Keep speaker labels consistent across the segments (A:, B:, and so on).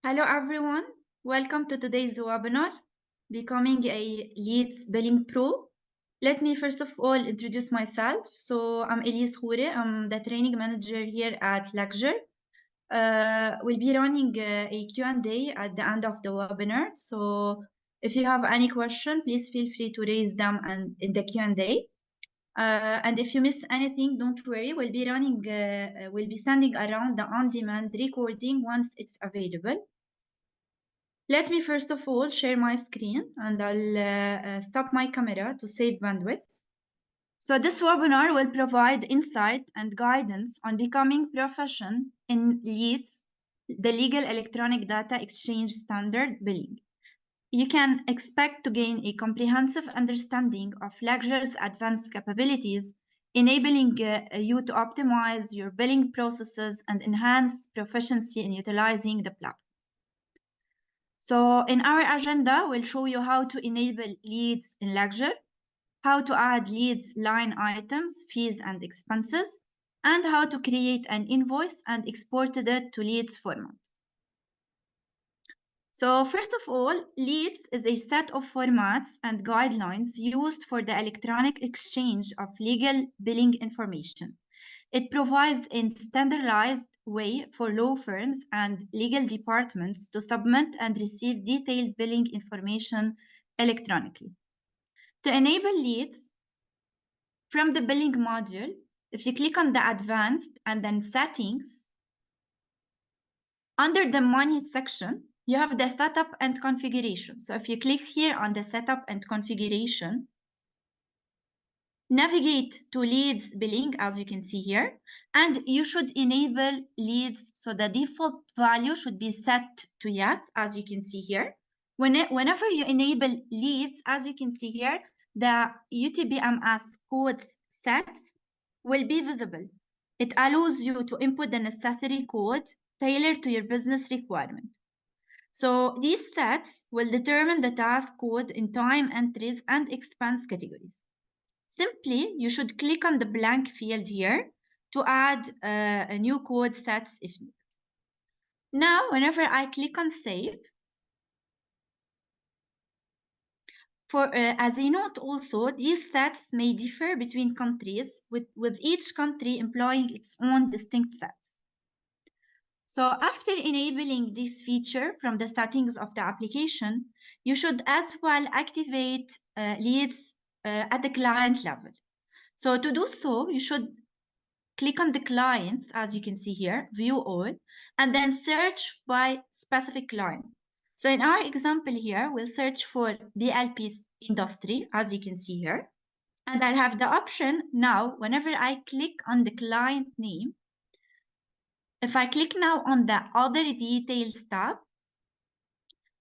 A: Hello everyone, welcome to today's webinar, Becoming a LEDES Billing Pro. Let me first of all introduce myself. So I'm Elise Khoure, I'm the training manager here at Lexzur. We'll be running a Q&A at the end of the webinar. So if you have any question, please feel free to raise them in the Q&A. And if you miss anything, don't worry, we'll be sending around the on-demand recording once it's available. Let me first of all share my screen and I'll stop my camera to save bandwidth. So this webinar will provide insight and guidance on becoming proficient in LEDES, the Legal Electronic Data Exchange Standard billing. You can expect to gain a comprehensive understanding of Lexzur's advanced capabilities, enabling you to optimize your billing processes and enhance proficiency in utilizing the platform. So in our agenda, we'll show you how to enable LEDES in Lexzur, how to add LEDES line items, fees and expenses, and how to create an invoice and export it to LEDES format. So first of all, LEDES is a set of formats and guidelines used for the electronic exchange of legal billing information. It provides a standardized way for law firms and legal departments to submit and receive detailed billing information electronically. To enable LEDES, from the billing module, if you click on the Advanced and then Settings, under the Money section, you have the Setup and Configuration. So if you click here on the Setup and Configuration, navigate to LEDES billing, as you can see here, and you should enable LEDES. So the default value should be set to yes, as you can see here. Whenever you enable LEDES, as you can see here, the UTBMS code sets will be visible. It allows you to input the necessary code tailored to your business requirement. So these sets will determine the task code in time entries and expense categories. Simply, you should click on the blank field here to add a new code sets if needed. Now, whenever I click on Save, as a note also, these sets may differ between countries, with each country employing its own distinct sets. So after enabling this feature from the settings of the application, you should as well activate LEDES at the client level. So to do so, you should click on the clients, as you can see here, view all, and then search by specific client. So in our example here, we'll search for BLP industry, as you can see here. And I have the option now, whenever I click on the client name, if I click now on the other details tab,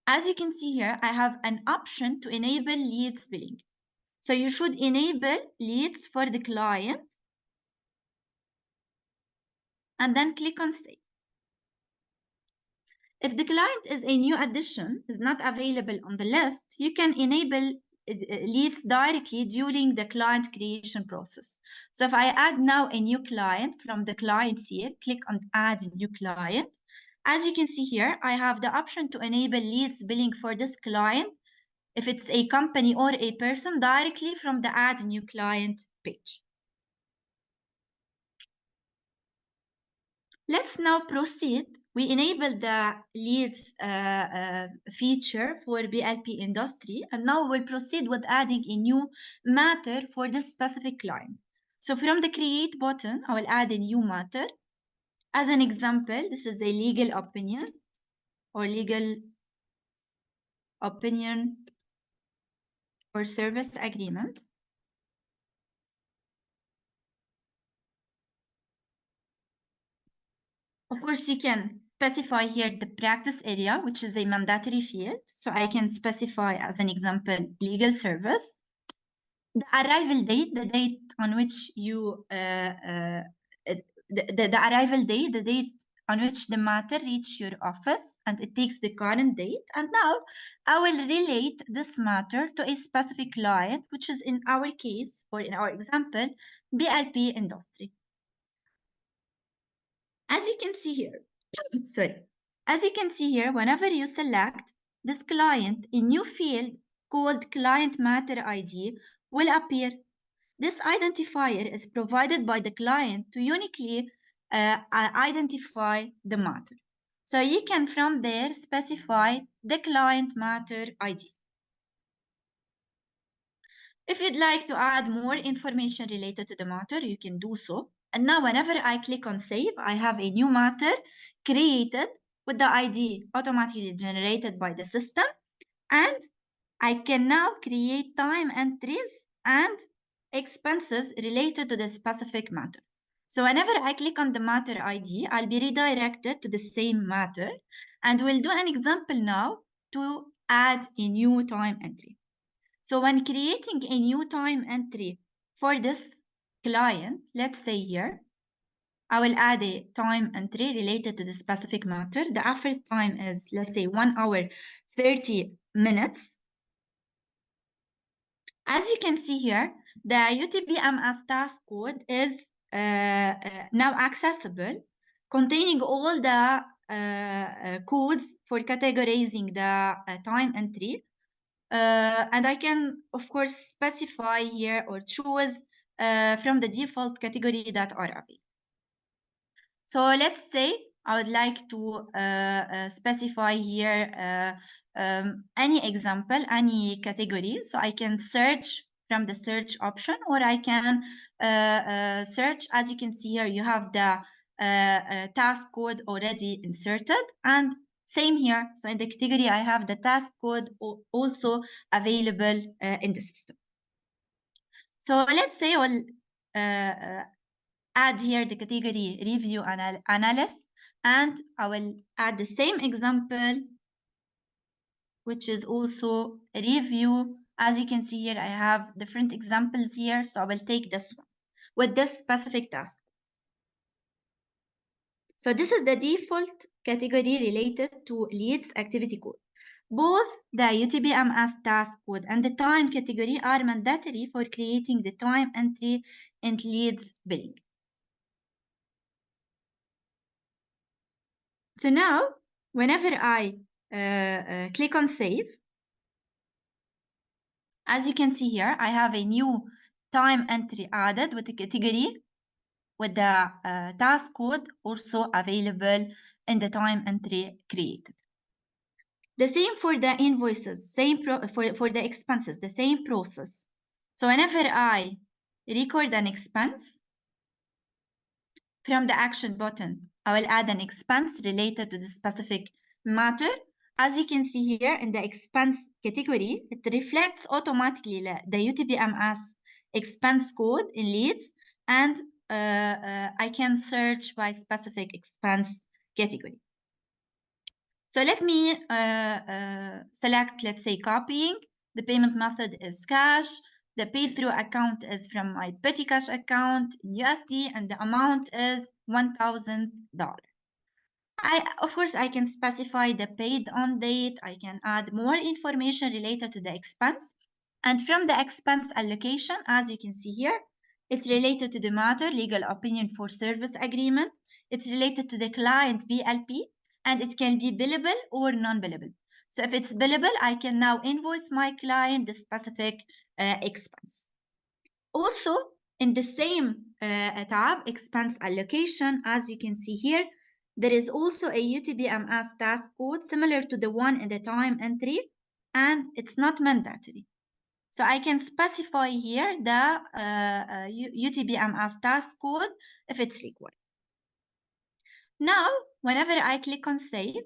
A: as you can see here, I have an option to enable LEDES billing. So you should enable LEDES for the client and then click on Save. If the client is a new addition, is not available on the list, you can enable LEDES directly during the client creation process. So if I add now a new client from the clients here, click on Add a new client. As you can see here, I have the option to enable LEDES billing for this client if it's a company or a person directly from the Add a new client page. Let's now proceed. We enabled the LEDES feature for BLP industry, and now we'll proceed with adding a new matter for this specific client. So from the Create button, I will add a new matter. As an example, this is a legal opinion or legal opinion or service agreement. Of course, you can specify here the practice area, which is a mandatory field. So I can specify as an example, legal service. The arrival date, the date on which you, the arrival date, the date on which the matter reaches your office, and it takes the current date. And now I will relate this matter to a specific client, which is in our case, or in our example, BLP industry. As you can see here, sorry, As you can see here, whenever you select this client, a new field called Client Matter ID will appear. This identifier is provided by the client to uniquely identify the matter. So you can from there specify the Client Matter ID. If you'd like to add more information related to the matter, you can do so. And now whenever I click on save, I have a new matter created with the ID automatically generated by the system. And I can now create time entries and expenses related to the specific matter. So whenever I click on the matter ID, I'll be redirected to the same matter. And we'll do an example now to add a new time entry. So when creating a new time entry for this client, let's say here, I will add a time entry related to the specific matter. The effort time is, let's say, 1 hour, 30 minutes. As you can see here, the UTBMS task code is now accessible, containing all the codes for categorizing the time entry. And I can, of course, specify here or choose from the default category that are available. So let's say I would like to specify here any example, any category. So I can search from the search option, or I can search. As you can see here, you have the task code already inserted, and same here. So in the category, I have the task code also available in the system. So let's say I'll add here the category review analyst, and I will add the same example, which is also a review. As you can see here, I have different examples here, so I will take this one with this specific task. So this is the default category related to LEDES activity code. Both the UTBMS task code and the time category are mandatory for creating the time entry in LEDES billing. So now, whenever I click on save, as you can see here, I have a new time entry added with the category with the task code also available in the time entry created. The same for the invoices, same for the expenses, the same process. So whenever I record an expense, from the action button, I will add an expense related to the specific matter. As you can see here in the expense category, it reflects automatically the UTBMS expense code in LEDES, and I can search by specific expense category. So let me select, let's say, copying. The payment method is cash. The pay-through account is from my petty cash account in USD, and the amount is $1,000. Of course, I can specify the paid on date. I can add more information related to the expense. And from the expense allocation, as you can see here, it's related to the matter, legal opinion for service agreement. It's related to the client BLP, and it can be billable or non-billable. So if it's billable, I can now invoice my client the specific expense. Also, in the same tab, expense allocation, as you can see here, there is also a UTBMS task code similar to the one in the time entry, and it's not mandatory. So I can specify here the UTBMS task code if it's required. Now, whenever I click on save,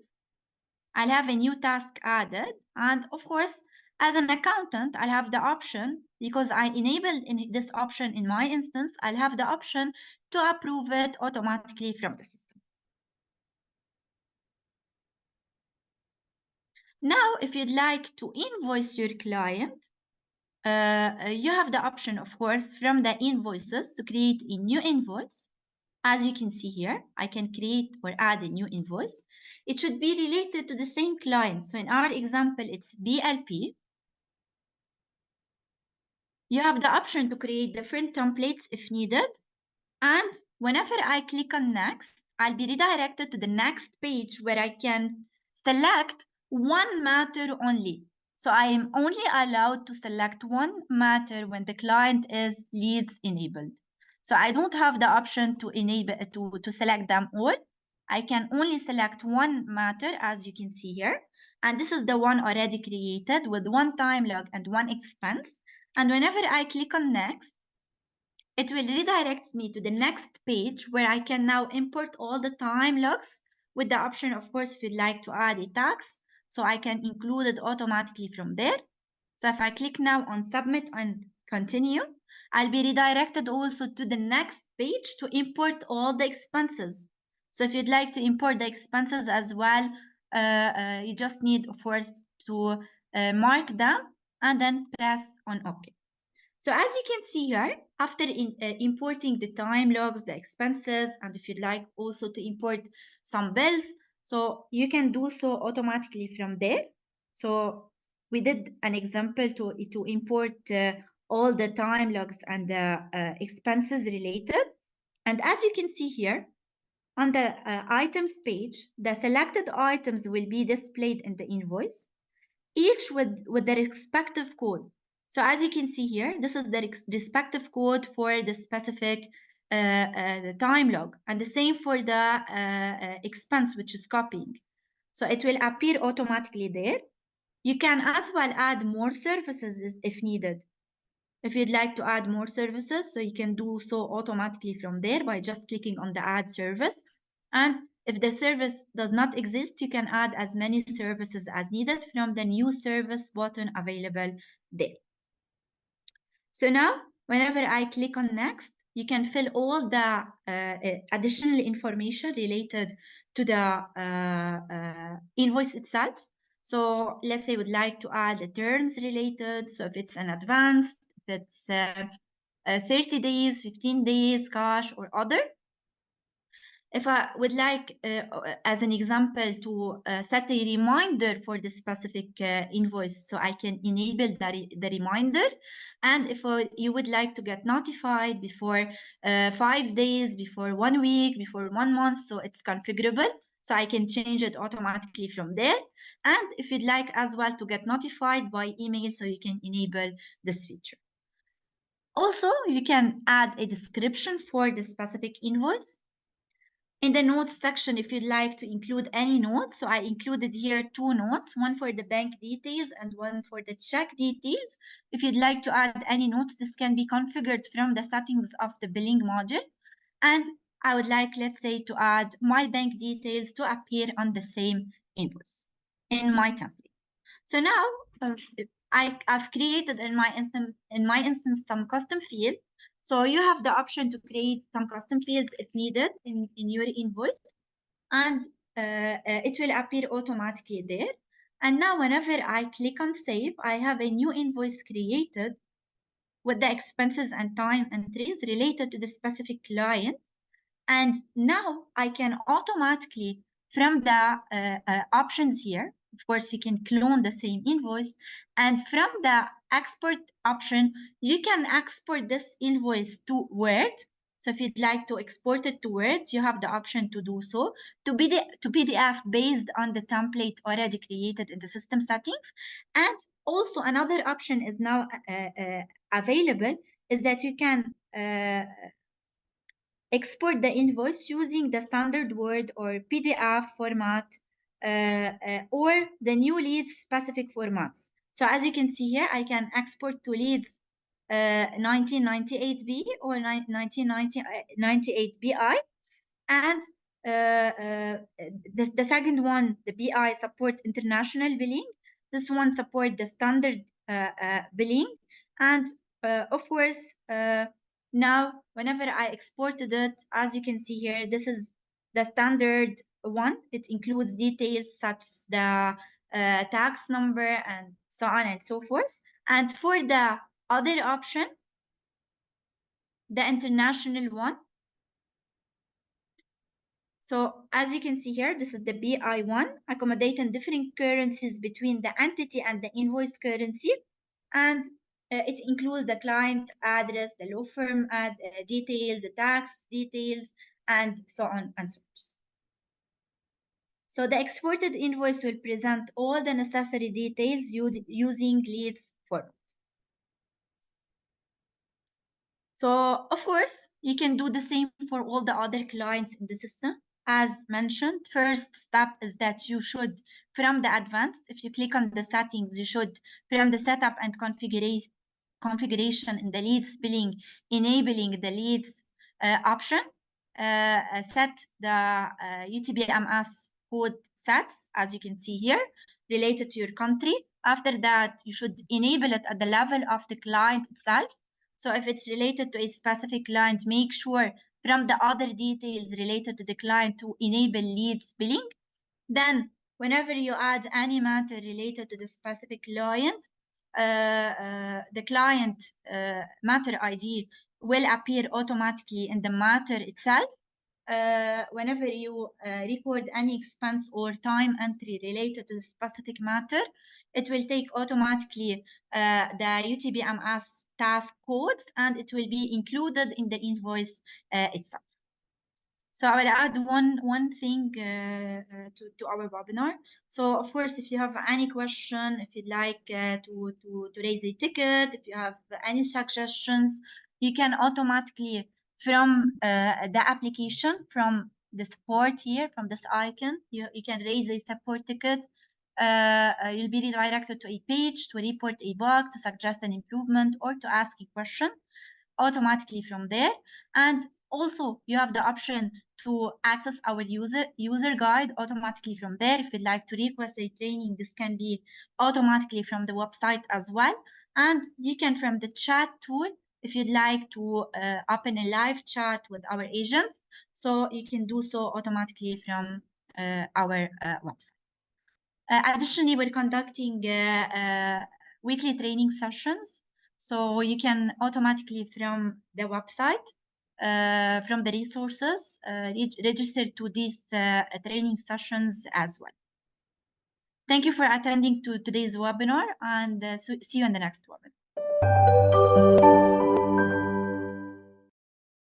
A: I'll have a new task added. And of course, as an accountant, I'll have the option, because I enabled this option in my instance, I'll have the option to approve it automatically from the system. Now, if you'd like to invoice your client, you have the option, of course, from the invoices to create a new invoice. As you can see here, I can create or add a new invoice. It should be related to the same client. So in our example, it's BLP. You have the option to create different templates if needed. And whenever I click on next, I'll be redirected to the next page where I can select one matter only. So I am only allowed to select one matter when the client is leads enabled. So I don't have the option to enable to select them all. I can only select one matter, as you can see here. And this is the one already created with one time log and one expense. And whenever I click on next, it will redirect me to the next page where I can now import all the time logs with the option, of course, if you'd like to add a tax, so I can include it automatically from there. So if I click now on submit and continue, I'll be redirected also to the next page to import all the expenses. So if you'd like to import the expenses as well, you just need, of course, to mark them and then press on OK. So as you can see here, after importing the time logs, the expenses, and if you'd like also to import some bills, so you can do so automatically from there. So we did an example to import all the time logs and the expenses related. And as you can see here, on the items page, the selected items will be displayed in the invoice, each with their respective code. So as you can see here, this is the respective code for the specific time log, and the same for the expense, which is copying. So it will appear automatically there. You can as well add more services if needed. If you'd like to add more services, so you can do so automatically from there by just clicking on the add service. And if the service does not exist, you can add as many services as needed from the new service button available there. So now, whenever I click on next, you can fill all the additional information related to the invoice itself. So let's say we'd like to add the terms related. So if it's an advance, if it's 30 days, 15 days, cash, or other. If I would like, as an example, to set a reminder for the specific invoice, so I can enable the reminder. And if you would like to get notified before 5 days, before 1 week, before 1 month, so it's configurable. So I can change it automatically from there. And if you'd like as well to get notified by email, so you can enable this feature. Also, you can add a description for the specific invoice. In the notes section, if you'd like to include any notes, so I included here 2 notes, one for the bank details and one for the check details. If you'd like to add any notes, this can be configured from the settings of the billing module. And I would like, let's say, to add my bank details to appear on the same invoice in my template. So now I've created in my instance some custom fields. So you have the option to create some custom fields if needed in your invoice, and it will appear automatically there. And now whenever I click on save, I have a new invoice created with the expenses and time entries related to the specific client. And now I can automatically, from the options here, of course, you can clone the same invoice. And from the export option, you can export this invoice to Word. So if you'd like to export it to Word, you have the option to do so, to PDF based on the template already created in the system settings. And also another option is now available, is that you can export the invoice using the standard Word or PDF format or the new LEDES specific formats. So as you can see here, I can export to LEDES 1998B or 1998BI. And the second one, the BI, support international billing. This one support the standard billing. And of course, now, whenever I exported it, as you can see here, this is the standard one. It includes details such as the tax number and so on and so forth. And for the other option, the international one, so as you can see here, this is the BI1, accommodating different currencies between the entity and the invoice currency. And it includes the client address, the law firm details, the tax details, and so on and so forth. So the exported invoice will present all the necessary details using LEDES format. So of course, you can do the same for all the other clients in the system. As mentioned, first step is that you should, from the advanced, if you click on the settings, you should, from the setup and configuration in the LEDES billing, enabling the LEDES option, set the UTB-MS code sets, as you can see here, related to your country. After that, you should enable it at the level of the client itself. So if it's related to a specific client, make sure from the other details related to the client to enable LEDES billing. Then whenever you add any matter related to the specific client, the client matter ID will appear automatically in the matter itself. Whenever you record any expense or time entry related to the specific matter, it will take automatically the UTB-MS task codes, and it will be included in the invoice itself. So I will add one thing to our webinar. So of course, if you have any question, if you'd like to raise a ticket, if you have any suggestions, you can automatically from the application, from the support here, from this icon, you can raise a support ticket. You'll be redirected to a page to report a bug, to suggest an improvement, or to ask a question automatically from there. And also you have the option to access our user guide automatically from there. If you'd like to request a training, this can be automatically from the website as well. And you can, from the chat tool, if you'd like to open a live chat with our agent, so you can do so automatically from our website. Additionally, we're conducting weekly training sessions, so you can automatically from the website, from the resources, register to these training sessions as well. Thank you for attending to today's webinar, and see you in the next webinar.